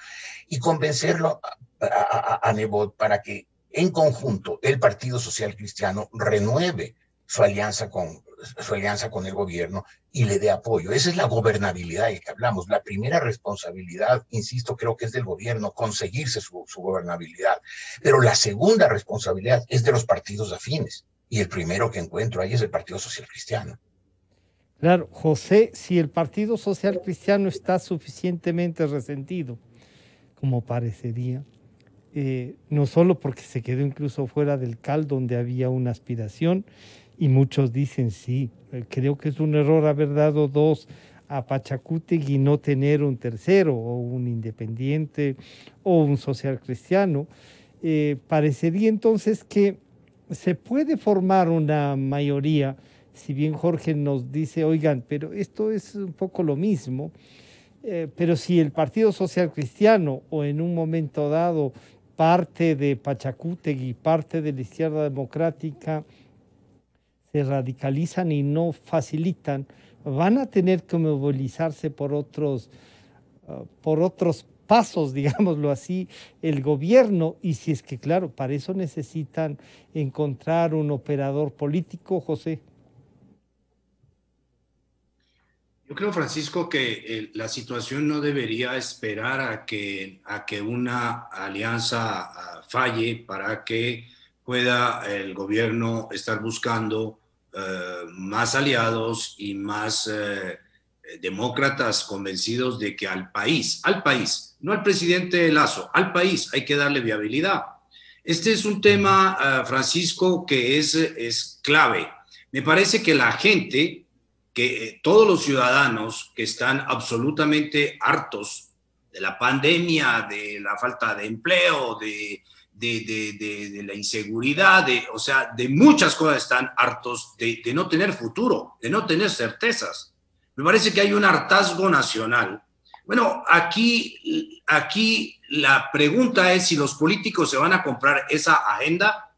y convencerlo a Nebot para que en conjunto el Partido Social Cristiano renueve su alianza con el gobierno y le dé apoyo. Esa es la gobernabilidad de que hablamos. La primera responsabilidad, insisto, creo que es del gobierno, conseguirse su gobernabilidad. Pero la segunda responsabilidad es de los partidos afines. Y el primero que encuentro ahí es el Partido Social Cristiano. Claro, José, si el Partido Social Cristiano está suficientemente resentido, como parecería, no solo porque se quedó incluso fuera del CAL, donde había una aspiración, y muchos dicen sí, creo que es un error haber dado 2 a Pachacútec y no tener un tercero, o un independiente, o un social cristiano. Parecería entonces que se puede formar una mayoría, si bien Jorge nos dice, oigan, pero esto es un poco lo mismo, pero si el Partido Social Cristiano o en un momento dado parte de Pachacútec y parte de la izquierda democrática se radicalizan y no facilitan, van a tener que movilizarse por otros pasos, digámoslo así, el gobierno, y si es que, claro, para eso necesitan encontrar un operador político, José. Yo creo, Francisco, que la situación no debería esperar a que una alianza falle para que pueda el gobierno estar buscando más aliados y más demócratas convencidos de que al país, no al presidente Lasso, al país hay que darle viabilidad. Este es un tema, Francisco, que es clave. Me parece que la gente, que todos los ciudadanos que están absolutamente hartos de la pandemia, de la falta de empleo, de la inseguridad, o sea, de muchas cosas, están hartos de no tener futuro, de no tener certezas. Me parece que hay un hartazgo nacional. Bueno, aquí la pregunta es si los políticos se van a comprar esa agenda,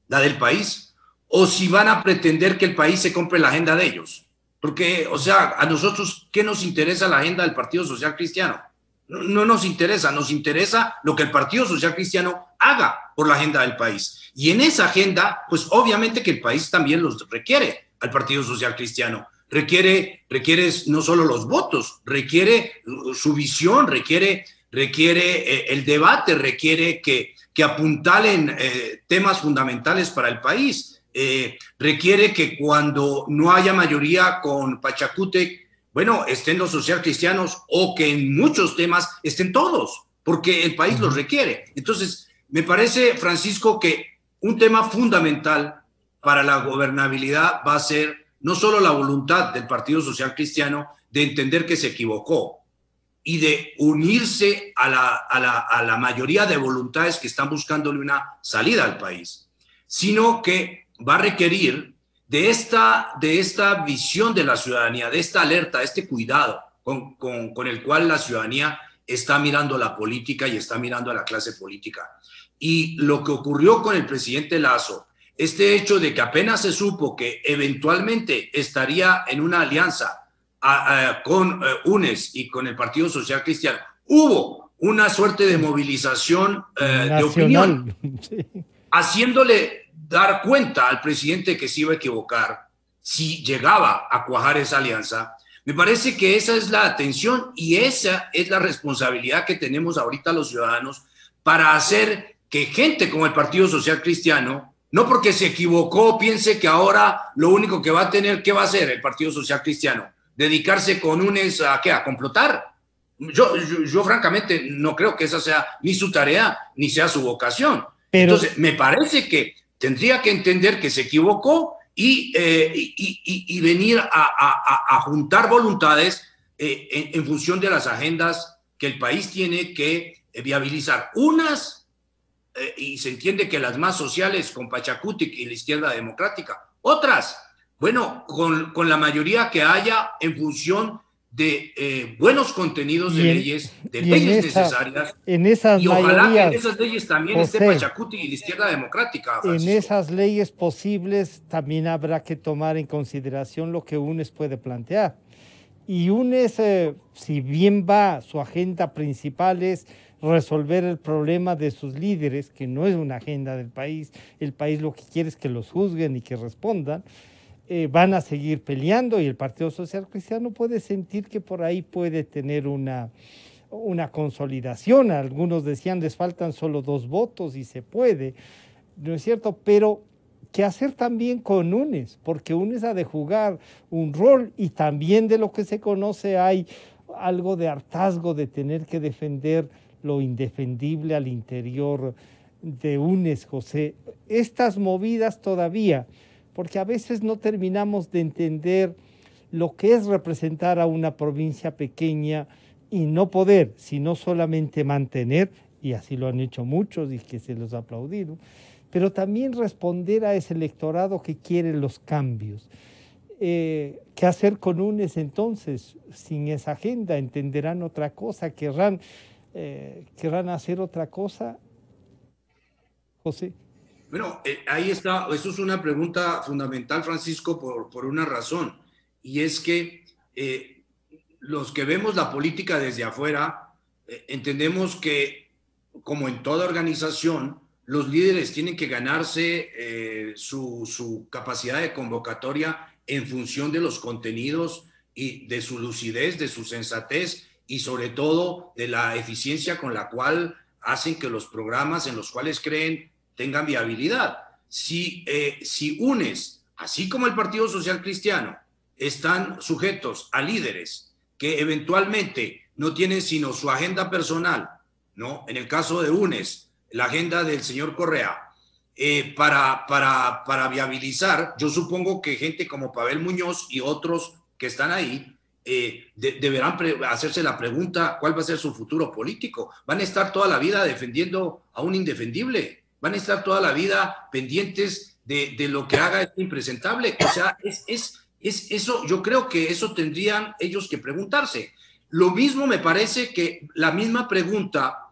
la del país, o si van a pretender que el país se compre la agenda de ellos. Porque, o sea, a nosotros, ¿qué nos interesa la agenda del Partido Social Cristiano? No nos interesa lo que el Partido Social Cristiano haga por la agenda del país. Y en esa agenda, pues obviamente que el país también los requiere al Partido Social Cristiano. Requiere no solo los votos, requiere su visión, requiere el debate, requiere que apuntalen temas fundamentales para el país. Requiere que cuando no haya mayoría con Pachacútec, bueno, estén los social cristianos, o que en muchos temas estén todos, porque el país los requiere. Entonces, me parece, Francisco, que un tema fundamental para la gobernabilidad va a ser no solo la voluntad del Partido Social Cristiano de entender que se equivocó y de unirse a la mayoría de voluntades que están buscándole una salida al país, sino que va a requerir de esta visión de la ciudadanía, de esta alerta, de este cuidado con el cual la ciudadanía está mirando la política y está mirando a la clase política. Y lo que ocurrió con el presidente Lasso, este hecho de que apenas se supo que eventualmente estaría en una alianza con UNES y con el Partido Social Cristiano, hubo una suerte de movilización de opinión, sí, haciéndole dar cuenta al presidente que se iba a equivocar si llegaba a cuajar esa alianza. Me parece que esa es la atención y esa es la responsabilidad que tenemos ahorita los ciudadanos para hacer que gente como el Partido Social Cristiano, no porque se equivocó, piense que ahora lo único que va a tener, ¿qué va a hacer el Partido Social Cristiano? ¿Dedicarse con UNES a qué? ¿A complotar? Yo francamente no creo que esa sea ni su tarea ni sea su vocación. Pero entonces, me parece que tendría que entender que se equivocó y venir a juntar voluntades en función de las agendas que el país tiene que viabilizar. Unas, y se entiende que las más sociales con Pachacútec y la izquierda democrática. Otras, bueno, con la mayoría que haya en función de buenos contenidos de leyes, de leyes necesarias, en esas y ojalá mayorías, que en esas leyes también José, esté Pachacuti y la izquierda democrática, Francisco. En esas leyes posibles también habrá que tomar en consideración lo que UNES puede plantear. Y UNES, si bien va, su agenda principal es resolver el problema de sus líderes, que no es una agenda del país, el país lo que quiere es que los juzguen y que respondan, van a seguir peleando, y el Partido Social Cristiano puede sentir que por ahí puede tener una consolidación. Algunos decían les faltan solo 2 votos y se puede, ¿no es cierto? Pero ¿qué hacer también con UNES? Porque UNES ha de jugar un rol, y también de lo que se conoce hay algo de hartazgo de tener que defender lo indefendible al interior de UNES, José. Estas movidas todavía, porque a veces no terminamos de entender lo que es representar a una provincia pequeña y no poder, sino solamente mantener, y así lo han hecho muchos y que se los ha aplaudido, pero también responder a ese electorado que quiere los cambios. ¿Qué hacer con UNES entonces? Sin esa agenda, entenderán otra cosa, querrán hacer otra cosa. José. Bueno, ahí está, eso es una pregunta fundamental, Francisco, por una razón, y es que los que vemos la política desde afuera, entendemos que, como en toda organización, los líderes tienen que ganarse su capacidad de convocatoria en función de los contenidos y de su lucidez, de su sensatez, y sobre todo de la eficiencia con la cual hacen que los programas en los cuales creen tengan viabilidad. Si UNES, así como el Partido Social Cristiano, están sujetos a líderes que eventualmente no tienen sino su agenda personal, ¿no? En el caso de UNES, la agenda del señor Correa, para viabilizar, yo supongo que gente como Pavel Muñoz y otros que están ahí deberán hacerse la pregunta, ¿cuál va a ser su futuro político? ¿Van a estar toda la vida defendiendo a un indefendible? ¿Van a estar toda la vida pendientes de lo que haga este impresentable? O sea, eso, yo creo que eso tendrían ellos que preguntarse. Lo mismo me parece que la misma pregunta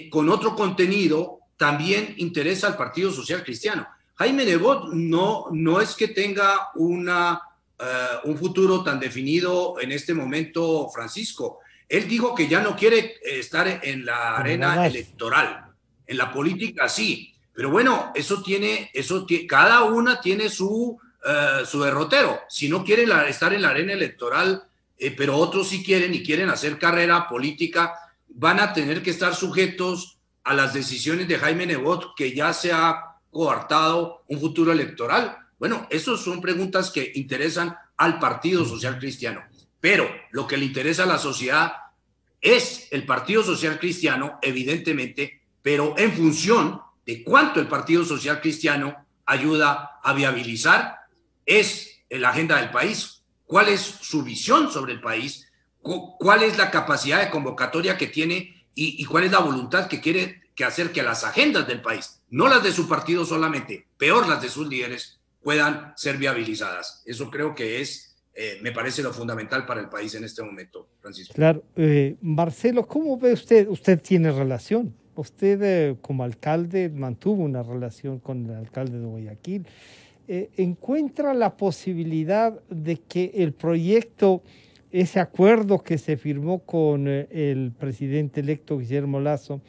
con otro contenido también interesa al Partido Social Cristiano. Jaime Nebot no es que tenga un futuro tan definido en este momento, Francisco. Él dijo que ya no quiere estar en la arena electoral. En la política sí, pero bueno, cada una tiene su derrotero. Si no quieren estar en la arena electoral, pero otros sí quieren y quieren hacer carrera política, van a tener que estar sujetos a las decisiones de Jaime Nebot, que ya se ha coartado un futuro electoral. Bueno, esas son preguntas que interesan al Partido Social Cristiano, pero lo que le interesa a la sociedad es el Partido Social Cristiano, evidentemente, pero en función de cuánto el Partido Social Cristiano ayuda a viabilizar es la agenda del país, cuál es su visión sobre el país, cuál es la capacidad de convocatoria que tiene y cuál es la voluntad que quiere hacer que las agendas del país, no las de su partido solamente, peor las de sus líderes, puedan ser viabilizadas. Eso creo que me parece lo fundamental para el país en este momento, Francisco. Claro. Marcelo, ¿cómo ve usted? Usted tiene relación. Usted como alcalde mantuvo una relación con el alcalde de Guayaquil. ¿Encuentra la posibilidad de que el proyecto, ese acuerdo que se firmó con el presidente electo Guillermo Lasso,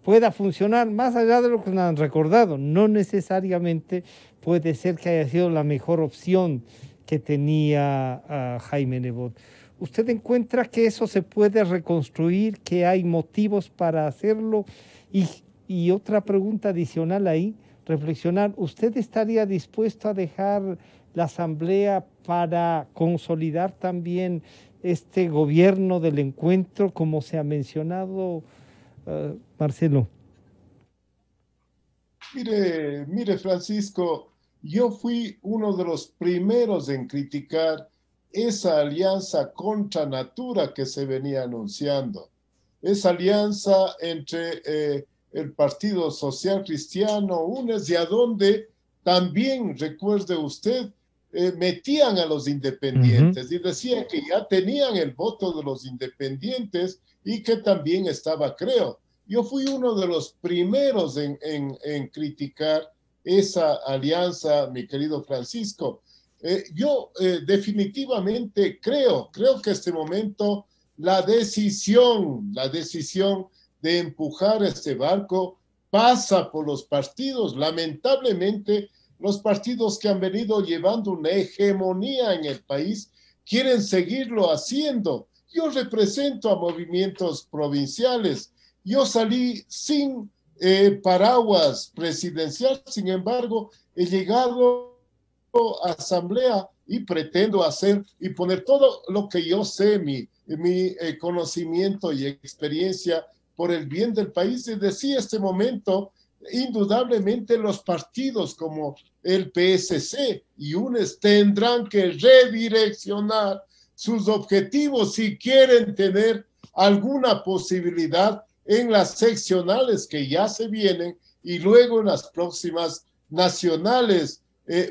pueda funcionar más allá de lo que nos han recordado? No necesariamente puede ser que haya sido la mejor opción que tenía Jaime Nebot. ¿Usted encuentra que eso se puede reconstruir, que hay motivos para hacerlo? Y otra pregunta adicional ahí, reflexionar, ¿usted estaría dispuesto a dejar la asamblea para consolidar también este gobierno del encuentro, como se ha mencionado, Marcelo? Mire, Francisco, yo fui uno de los primeros en criticar esa alianza contra natura que se venía anunciando. Esa alianza entre el Partido Social Cristiano, UNES, y a donde también, recuerde usted, metían a los independientes y decían que ya tenían el voto de los independientes y que también estaba Creo. Yo fui uno de los primeros en criticar esa alianza, mi querido Francisco. Yo definitivamente creo que este momento la decisión de empujar este barco pasa por los partidos. Lamentablemente, los partidos que han venido llevando una hegemonía en el país quieren seguirlo haciendo. Yo represento a movimientos provinciales. Yo salí sin paraguas presidencial, sin embargo, he llegado a asamblea y pretendo hacer y poner todo lo que yo sé, mi conocimiento y experiencia por el bien del país. Y decía este momento, indudablemente los partidos como el PSC y UNES tendrán que redireccionar sus objetivos si quieren tener alguna posibilidad en las seccionales que ya se vienen y luego en las próximas nacionales.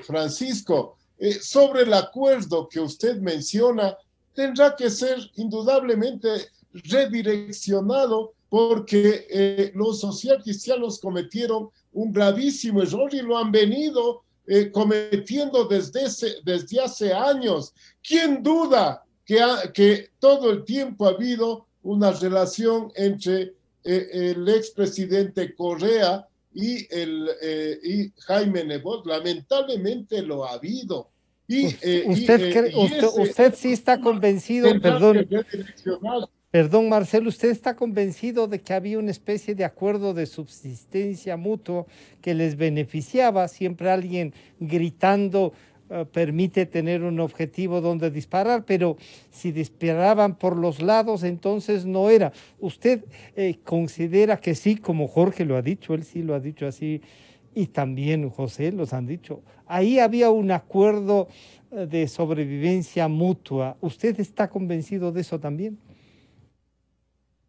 Francisco, sobre el acuerdo que usted menciona, tendrá que ser indudablemente redireccionado porque los socialcristianos cometieron un gravísimo error y lo han venido cometiendo desde hace años. ¿Quién duda que todo el tiempo ha habido una relación entre el expresidente Correa y Jaime Nebot? Lamentablemente lo ha habido. Usted sí está convencido, perdón, Marcelo, ¿usted está convencido de que había una especie de acuerdo de subsistencia mutuo que les beneficiaba? Siempre alguien gritando permite tener un objetivo donde disparar, pero si disparaban por los lados, entonces no era. ¿Usted considera que sí, como Jorge lo ha dicho, él sí lo ha dicho así, y también José los han dicho, ahí había un acuerdo de sobrevivencia mutua? ¿Usted está convencido de eso también?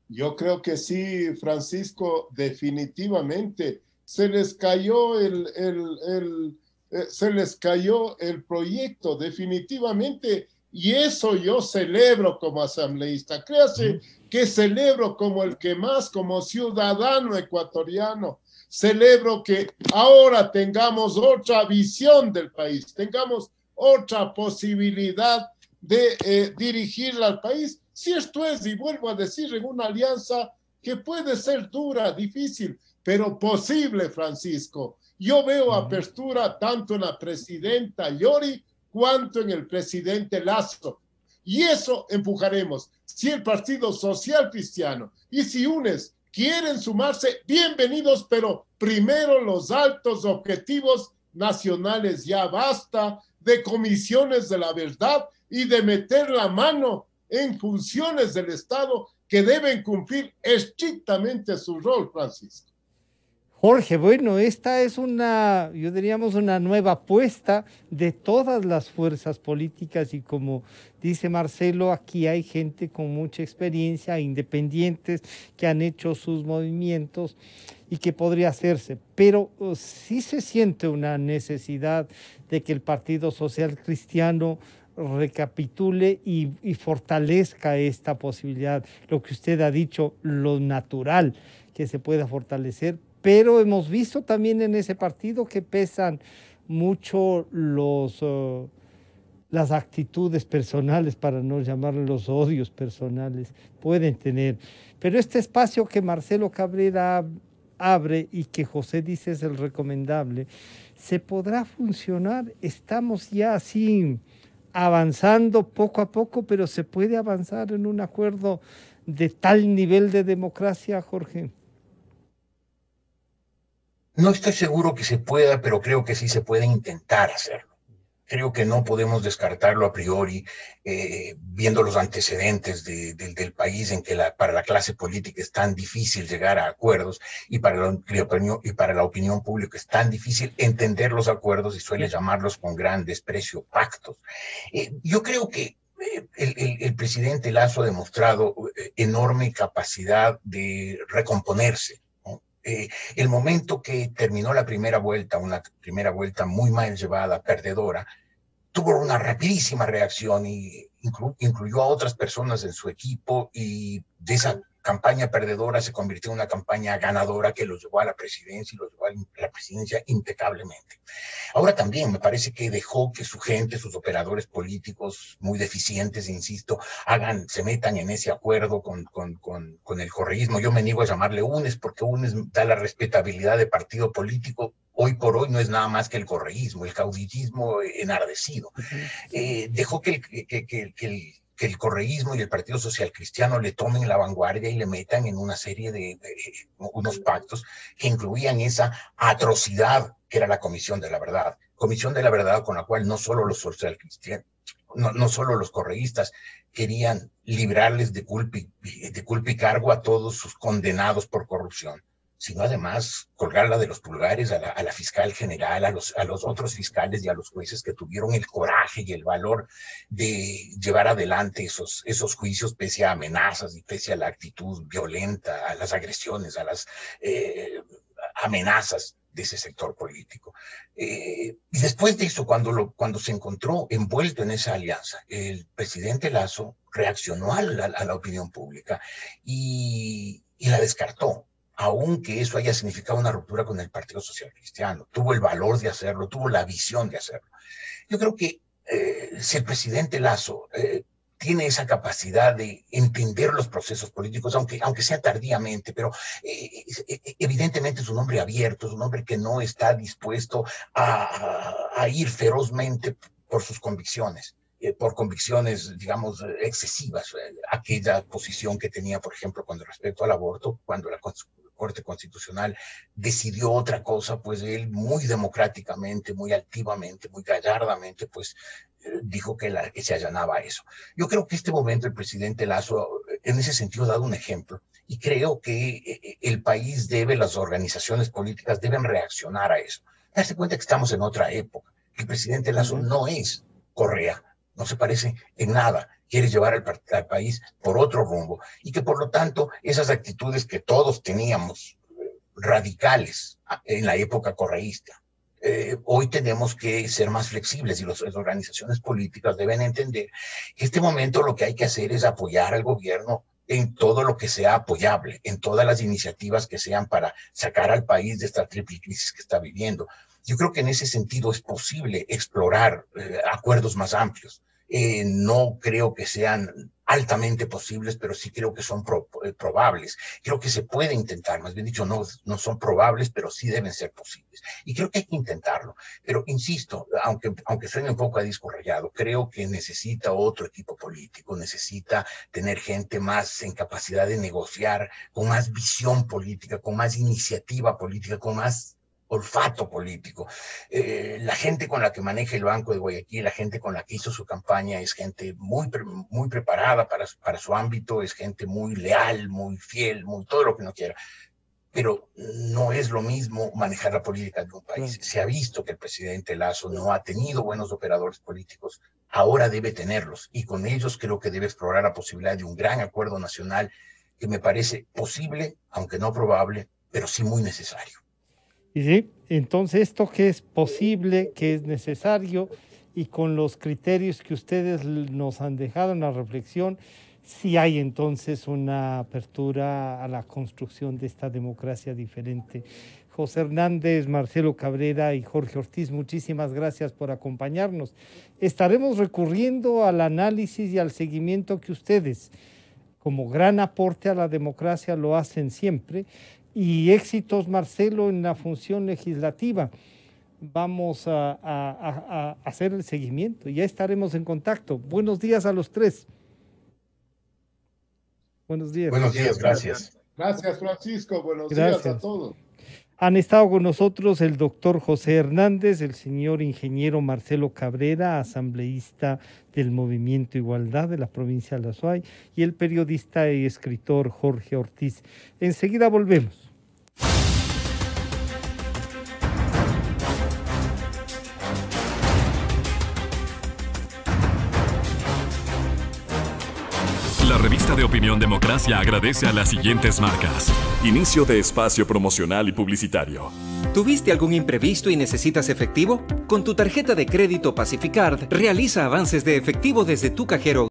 Yo creo que sí, Francisco, definitivamente. Se les cayó el proyecto, definitivamente, y eso yo celebro como asambleísta. Créase que celebro como ciudadano ecuatoriano. Celebro que ahora tengamos otra visión del país, tengamos otra posibilidad de dirigir al país. Si esto es, y vuelvo a decir, en una alianza que puede ser dura, difícil, pero posible, Francisco. Yo veo apertura tanto en la presidenta Llori cuanto en el presidente Lasso. Y eso empujaremos. Si el Partido Social Cristiano y si UNES quieren sumarse, bienvenidos, pero primero los altos objetivos nacionales. Ya basta de comisiones de la verdad y de meter la mano en funciones del Estado que deben cumplir estrictamente su rol, Francisco. Jorge, bueno, esta es una nueva apuesta de todas las fuerzas políticas y como dice Marcelo, aquí hay gente con mucha experiencia, independientes que han hecho sus movimientos y que podría hacerse, pero sí se siente una necesidad de que el Partido Social Cristiano recapitule y fortalezca esta posibilidad, lo que usted ha dicho, lo natural que se pueda fortalecer. Pero hemos visto también en ese partido que pesan mucho las actitudes personales, para no llamarle los odios personales, pueden tener. Pero este espacio que Marcelo Cabrera abre y que José dice es el recomendable, ¿se podrá funcionar? Estamos ya así avanzando poco a poco, pero ¿se puede avanzar en un acuerdo de tal nivel de democracia, Jorge? No estoy seguro que se pueda, pero creo que sí se puede intentar hacerlo. Creo que no podemos descartarlo a priori, viendo los antecedentes del país en que para la clase política es tan difícil llegar a acuerdos y para la opinión pública es tan difícil entender los acuerdos y suele llamarlos con gran desprecio pactos. Yo creo que el presidente Lasso ha demostrado enorme capacidad de recomponerse. El momento que terminó la primera vuelta, una primera vuelta muy mal llevada, perdedora, tuvo una rapidísima reacción y incluyó a otras personas en su equipo, y de esa campaña perdedora se convirtió en una campaña ganadora que lo llevó a la presidencia y lo llevó a la presidencia impecablemente. Ahora también me parece que dejó que su gente, sus operadores políticos muy deficientes, insisto, se metan en ese acuerdo con el correísmo. Yo me niego a llamarle UNES, porque UNES da la respetabilidad de partido político. Hoy por hoy no es nada más que el correísmo, el caudillismo enardecido. Dejó que el correísmo y el Partido Social Cristiano le tomen la vanguardia y le metan en una serie de unos pactos que incluían esa atrocidad que era la Comisión de la Verdad con la cual no solo los socialcristianos, no solo los correístas querían librarles de culpa y cargo a todos sus condenados por corrupción, sino además colgarla de los pulgares a la fiscal general, a los otros fiscales y a los jueces que tuvieron el coraje y el valor de llevar adelante esos juicios pese a amenazas y pese a la actitud violenta, a las agresiones, a las amenazas de ese sector político. Y después de eso, cuando se encontró envuelto en esa alianza, el presidente Lasso reaccionó a la opinión pública y la descartó, aunque eso haya significado una ruptura con el Partido Social Cristiano. Tuvo el valor de hacerlo, tuvo la visión de hacerlo. Yo creo que si el presidente Lasso tiene esa capacidad de entender los procesos políticos, aunque sea tardíamente, pero evidentemente es un hombre abierto, es un hombre que no está dispuesto a ir ferozmente por sus convicciones. Por convicciones, digamos, excesivas. Aquella posición que tenía, por ejemplo, con respecto al aborto, cuando la Corte Constitucional decidió otra cosa, pues él muy democráticamente, muy altivamente, muy gallardamente, pues dijo que se allanaba a eso. Yo creo que este momento el presidente Lasso en ese sentido ha dado un ejemplo, y creo que el país las organizaciones políticas deben reaccionar a eso. Darse cuenta que estamos en otra época, que el presidente Lasso no es Correa, no se parece en nada, quiere llevar al país por otro rumbo, y que por lo tanto esas actitudes que todos teníamos radicales en la época correísta, hoy tenemos que ser más flexibles, y las organizaciones políticas deben entender que este momento lo que hay que hacer es apoyar al gobierno en todo lo que sea apoyable, en todas las iniciativas que sean para sacar al país de esta triple crisis que está viviendo. Yo creo que en ese sentido es posible explorar acuerdos más amplios. No creo que sean altamente posibles, pero sí creo que son probables. Creo que se puede intentar, más bien dicho, no son probables, pero sí deben ser posibles. Y creo que hay que intentarlo. Pero insisto, aunque suene un poco a disco rayado, creo que necesita otro equipo político, necesita tener gente más en capacidad de negociar, con más visión política, con más iniciativa política, con más olfato político. La gente con la que maneja el Banco de Guayaquil, la gente con la que hizo su campaña, es gente muy preparada para su ámbito, es gente muy leal, muy fiel, muy todo lo que uno quiera. Pero no es lo mismo manejar la política de un país. Se ha visto que el presidente Lasso no ha tenido buenos operadores políticos, ahora debe tenerlos, y con ellos creo que debe explorar la posibilidad de un gran acuerdo nacional que me parece posible, aunque no probable, pero sí muy necesario. Y sí, entonces esto que es posible, que es necesario, y con los criterios que ustedes nos han dejado en la reflexión, sí hay entonces una apertura a la construcción de esta democracia diferente. José Hernández, Marcelo Cabrera y Jorge Ortiz, muchísimas gracias por acompañarnos. Estaremos recurriendo al análisis y al seguimiento que ustedes, como gran aporte a la democracia, lo hacen siempre. Y éxitos, Marcelo, en la función legislativa. Vamos a hacer el seguimiento. Ya estaremos en contacto. Buenos días a los tres. Buenos días. Buenos días, gracias. Gracias, Francisco. Buenos días a todos. Han estado con nosotros el doctor José Hernández, el señor ingeniero Marcelo Cabrera, asambleísta del Movimiento Igualdad de la provincia de La Suay, y el periodista y escritor Jorge Ortiz. Enseguida volvemos. La revista de opinión Democracia agradece a las siguientes marcas. Inicio de espacio promocional y publicitario. ¿Tuviste algún imprevisto y necesitas efectivo? Con tu tarjeta de crédito Pacificard, realiza avances de efectivo desde tu cajero